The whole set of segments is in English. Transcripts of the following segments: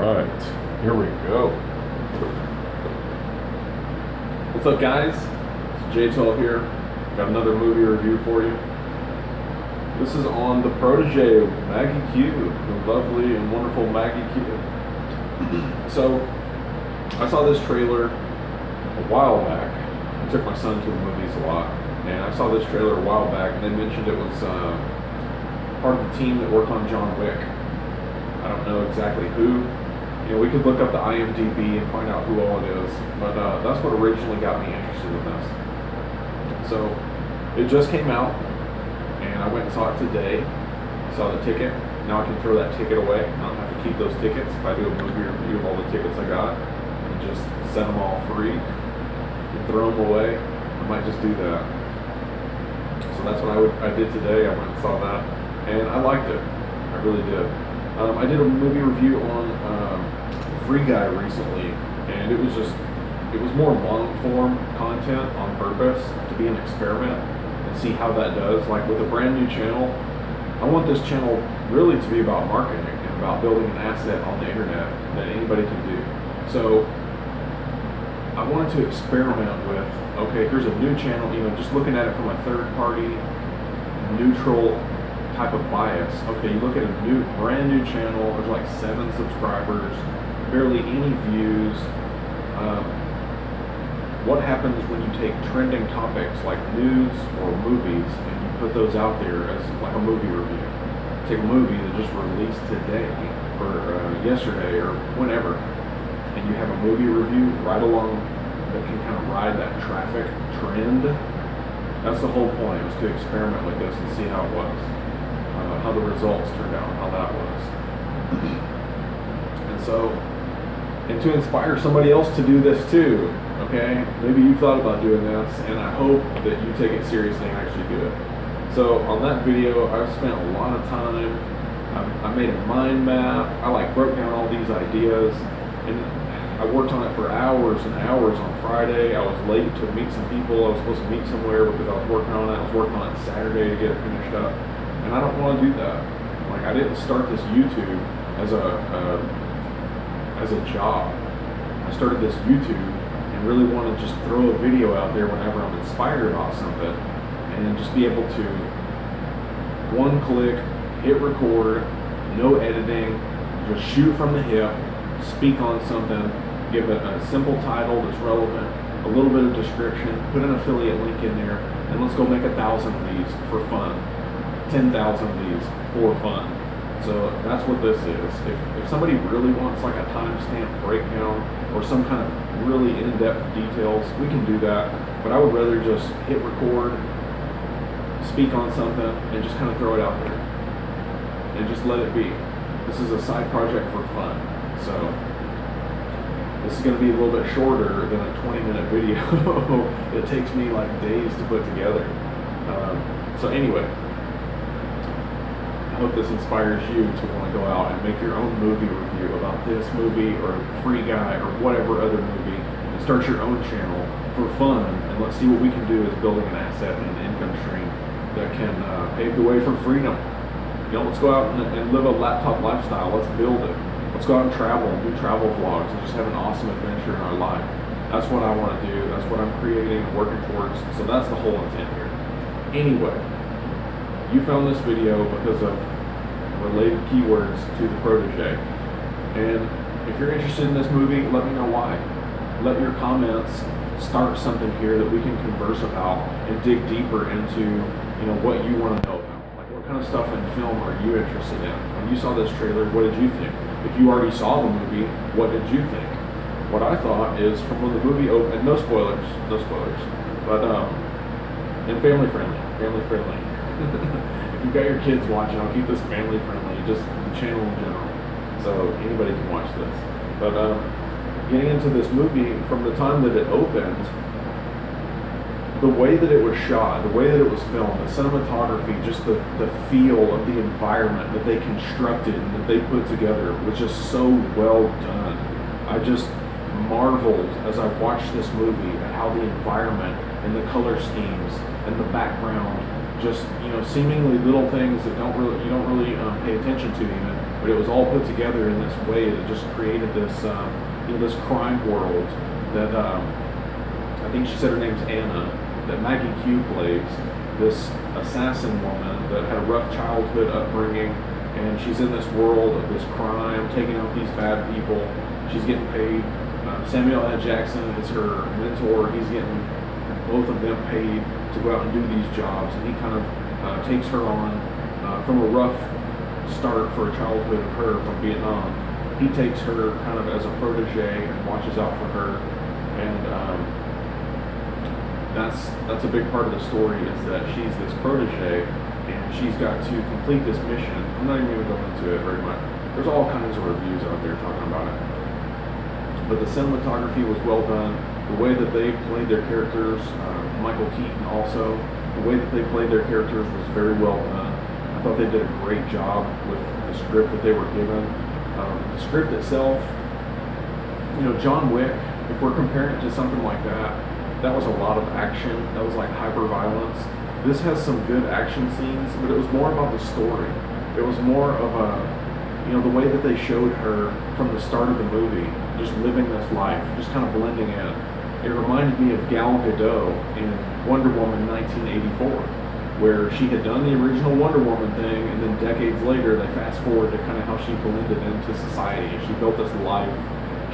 Alright, here we go. What's up, guys? It's J-Tall here. Got another movie review for you. This is on The Protege with Maggie Q, the lovely and wonderful Maggie Q. So, I saw this trailer a while back. I took my son to the movies a lot, and I saw this trailer a while back, and they mentioned it was part of the team that worked on John Wick. I don't know exactly who. You know, we could look up the IMDB and find out who all it is, but that's what originally got me interested in this. So, it just came out, and I went and saw it today. Saw the ticket. Now I can throw that ticket away. I don't have to keep those tickets. If I do a movie review of all the tickets I got, and just set them all free and throw them away, I might just do that. So that's what I did today. I went and saw that, and I liked it. I really did. I did a movie review on Free Guy recently, and it was more long form content on purpose to be an experiment and see how that does. Like with a brand new channel, I want this channel really to be about marketing and about building an asset on the internet that anybody can do. So I wanted to experiment with, okay, here's a new channel, just looking at it from a third party, neutral type of bias. Okay, you look at a brand new channel, there's like 7 subscribers, barely any views. What happens when you take trending topics like news or movies and you put those out there as like a movie review? Take a movie that just released today or yesterday or whenever, and you have a movie review right along that can kind of ride that traffic trend. That's the whole point, was to experiment with this and see how it was. How the results turned out, how that was. And to inspire somebody else to do this too, okay? Maybe you thought about doing this, and I hope that you take it seriously and actually do it. So on that video, I've spent a lot of time. I made a mind map. I broke down all these ideas, and I worked on it for hours and hours on Friday. I was late to meet some people. I was supposed to meet somewhere because I was working on it. I was working on it Saturday to get it finished up. And I don't want to do that. I didn't start this YouTube as a job. I started this YouTube and really want to just throw a video out there whenever I'm inspired about something, and just be able to one click, hit record, no editing, just shoot from the hip, speak on something, give it a simple title that's relevant, a little bit of description, put an affiliate link in there, and let's go make 1,000 of these for fun. 10,000 of these for fun. So that's what this is. If somebody really wants like a timestamp breakdown or some kind of really in-depth details, we can do that. But I would rather just hit record, speak on something, and just kind of throw it out there. And just let it be. This is a side project for fun. So this is going to be a little bit shorter than a 20-minute video that takes me like days to put together. So anyway, I hope this inspires you to want to go out and make your own movie review about this movie or Free Guy or whatever other movie, and start your own channel for fun, and let's see what we can do as building an asset and an income stream that can pave the way for freedom. Let's go out and live a laptop lifestyle. Let's build it. Let's go out and travel and do travel vlogs and just have an awesome adventure in our life. That's what I want to do. That's what I'm creating and working towards. So that's the whole intent here. Anyway, you found this video because of related keywords to The Protege. And if you're interested in this movie, let me know why. Let your comments start something here that we can converse about and dig deeper into, what you want to know about. Like, what kind of stuff in film are you interested in? When you saw this trailer, what did you think? If you already saw the movie, what did you think? What I thought is, from when the movie opened, no spoilers, but and family friendly. If you've got your kids watching, I'll keep this family friendly, just the channel in general, so anybody can watch this. But getting into this movie, from the time that it opened, the way that it was shot, the way that it was filmed, the cinematography, just the feel of the environment that they constructed and that they put together was just so well done. I just marveled as I watched this movie at how the environment and the color schemes and the background, just seemingly little things that you don't really pay attention to even, but but it was all put together in this way that just created this, this crime world that I think she said her name's Anna, that Maggie Q plays, this assassin woman that had a rough childhood upbringing, and she's in this world of this crime, taking out these bad people. She's getting paid. Samuel L. Jackson is her mentor. He's getting both of them paid to go out and do these jobs, and he kind of takes her on from a rough start for a childhood of her from Vietnam. He takes her kind of as a protege and watches out for her, and that's a big part of the story, is that she's this protege and she's got to complete this mission. I'm not even going to go into it very much. There's all kinds of reviews out there talking about it. But the cinematography was well done. The way that they played their characters, Michael Keaton also, the way that they played their characters was very well done. I thought they did a great job with the script that they were given. The script itself, John Wick, if we're comparing it to something like that, that was a lot of action. That was like hyper-violence. This has some good action scenes, but it was more about the story. It was more of the way that they showed her from the start of the movie, just living this life, just kind of blending in. It reminded me of Gal Gadot in Wonder Woman 1984, where she had done the original Wonder Woman thing, and then decades later, they fast forward to kind of how she blended into society. She built this life.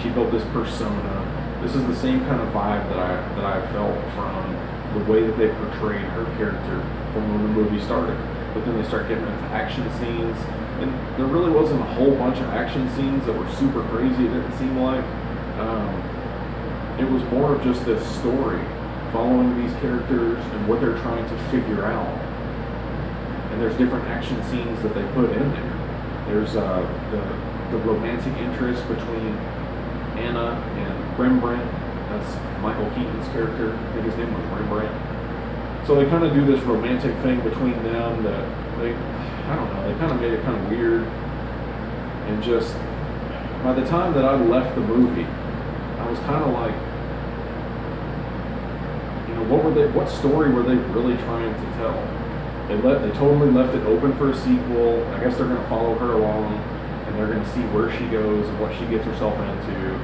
She built this persona. This is the same kind of vibe that I felt from the way that they portrayed her character from when the movie started. But then they start getting into action scenes, and there really wasn't a whole bunch of action scenes that were super crazy, it didn't seem like. It was more of just this story, following these characters and what they're trying to figure out. And there's different action scenes that they put in there. There's the romantic interest between Anna and Rembrandt. That's Michael Keaton's character. I think his name was Rembrandt. So they kind of do this romantic thing between them that they kind of made it kind of weird. And just, by the time that I left the movie, I was kind of like, what story were they really trying to tell? They totally left it open for a sequel. I guess they're going to follow her along, and they're going to see where she goes and what she gets herself into.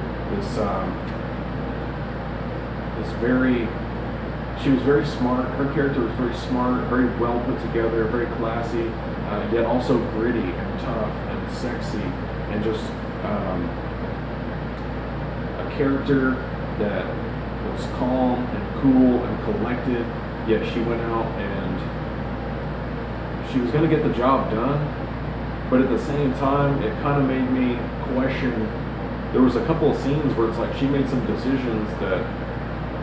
She was very smart. Her character was very smart, very well put together, very classy, yet also gritty and tough and sexy, and just a character that was calm and cool and collected, yet she went out and she was going to get the job done, but at the same time, it kind of made me question. There was a couple of scenes where it's like she made some decisions that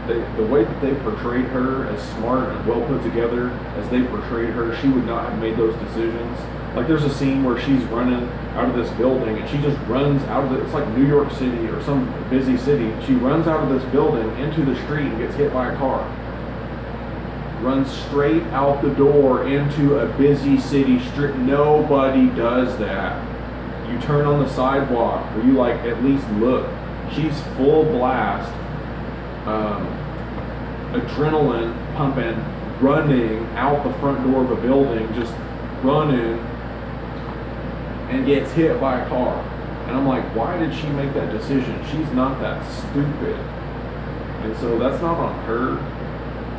the way that they portrayed her as smart and well put together as they portrayed her, she would not have made those decisions. Like there's a scene where she's running out of this building and she just runs out of it's like New York City or some busy city. She runs out of this building into the street and gets hit by a car. Runs straight out the door into a busy city street. Nobody does that. You turn on the sidewalk, or you at least look. She's full blast, adrenaline pumping, running out the front door of a building, just running, and gets hit by a car. And I'm like, why did she make that decision? She's not that stupid. And so that's not on her,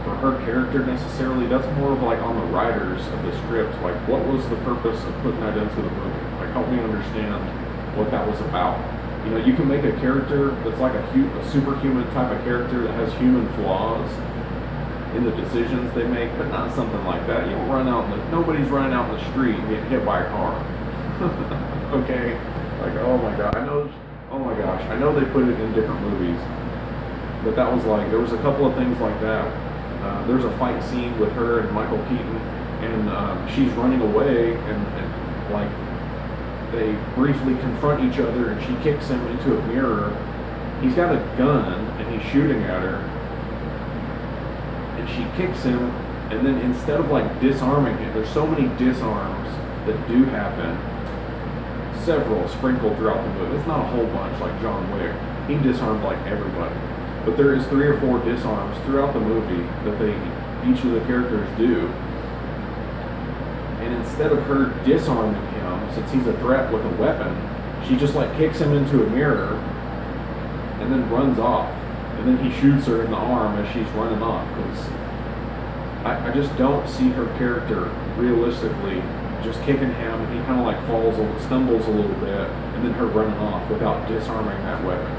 or her character necessarily. That's more of on the writers of the script. What was the purpose of putting that into the movie? Help me understand what that was about. You can make a character that's like a superhuman type of character that has human flaws in the decisions they make, but not something like that. You don't nobody's running out in the street and getting hit by a car. Okay? Oh my god, I know they put it in different movies, but that was there was a couple of things like that. There's a fight scene with her and Michael Keaton, and she's running away, and they briefly confront each other, and she kicks him into a mirror. He's got a gun, and he's shooting at her, and she kicks him, and then instead of disarming him, there's so many disarms that do happen, several sprinkled throughout the movie. It's not a whole bunch like John Wick. He disarmed everybody. But there is 3 or 4 disarms throughout the movie that each of the characters do. And instead of her disarming him, since he's a threat with a weapon, she just like kicks him into a mirror and then runs off. And then he shoots her in the arm as she's running off, because I just don't see her character realistically just kicking him, and he kind of like stumbles a little bit, and then her running off without disarming that weapon.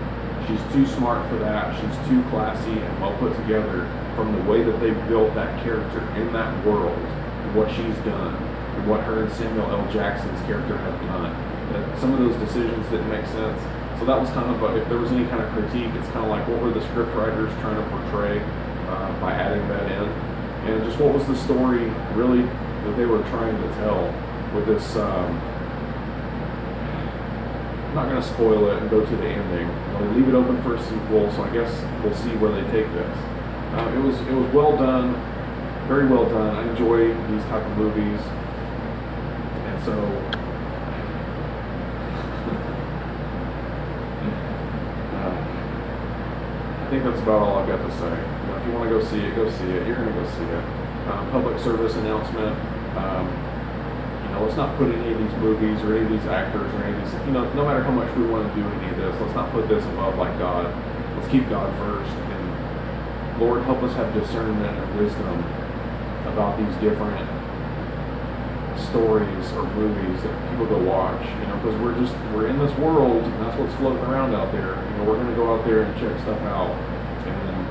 She's too smart for that. She's too classy and well put together from the way that they built that character in that world, and what she's done, and what her and Samuel L. Jackson's character have done. That some of those decisions didn't make sense. So that was kind of, if there was any kind of critique, it's kind of like, what were the script writers trying to portray by adding that in? And just what was the story really that they were trying to tell with this? I'm not going to spoil it and go to the ending. They leave it open for a sequel, so I guess we'll see where they take this. It was well done, very well done. I enjoy these type of movies, and so I think that's about all I've got to say. If you want to go see it, go see it. You're going to go see it. Public service announcement. Let's not put any of these movies or any of these actors or any of these, no matter how much we want to do any of this, let's not put this above like God. Let's keep God first. And Lord, help us have discernment and wisdom about these different stories or movies that people go watch, because we're in this world, and that's what's floating around out there. We're going to go out there and check stuff out, and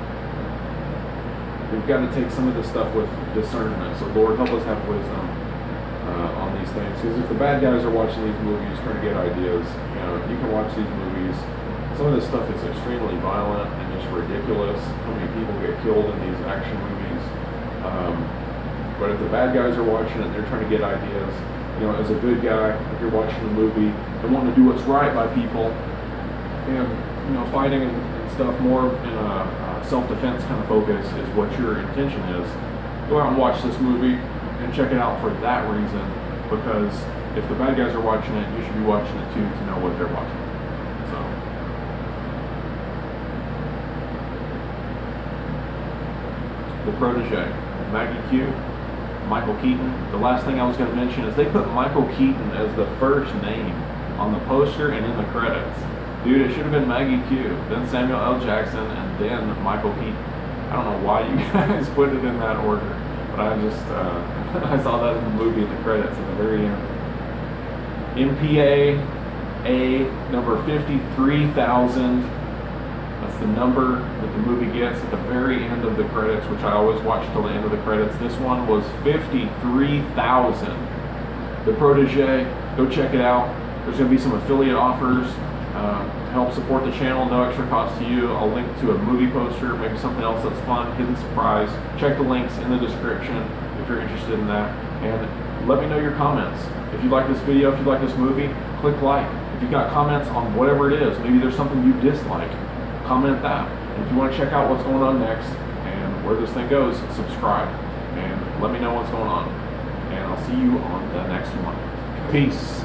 we've got to take some of this stuff with discernment. So Lord, help us have wisdom on these things, because if the bad guys are watching these movies trying to get ideas, you can watch these movies. Some of this stuff is extremely violent and just ridiculous. How many people get killed in these action movies? But if the bad guys are watching it, they're trying to get ideas. As a good guy, if you're watching a movie and wanting to do what's right by people, and fighting and stuff more in a self-defense kind of focus is what your intention is, go out and watch this movie and check it out for that reason. Because if the bad guys are watching it, you should be watching it too to know what they're watching. So. The Protege, Maggie Q, Michael Keaton. The last thing I was going to mention is they put Michael Keaton as the first name on the poster and in the credits. Dude, it should have been Maggie Q, then Samuel L. Jackson, and then Michael Keaton. I don't know why you guys put it in that order, but I just, I saw that in the movie at the credits at the very end. MPAA number 53,000. That's the number that the movie gets at the very end of the credits, which I always watch till the end of the credits. This one was 53,000. The Protege, go check it out. There's going to be some affiliate offers. Help support the channel, no extra cost to you. I'll link to a movie poster, maybe something else that's fun, hidden surprise. Check the links in the description if you're interested in that. And let me know your comments. If you like this video, if you like this movie, click like. If you got comments on whatever it is, maybe there's something you dislike, comment that. And if you want to check out what's going on next and where this thing goes, subscribe and let me know what's going on. And I'll see you on the next one. Peace.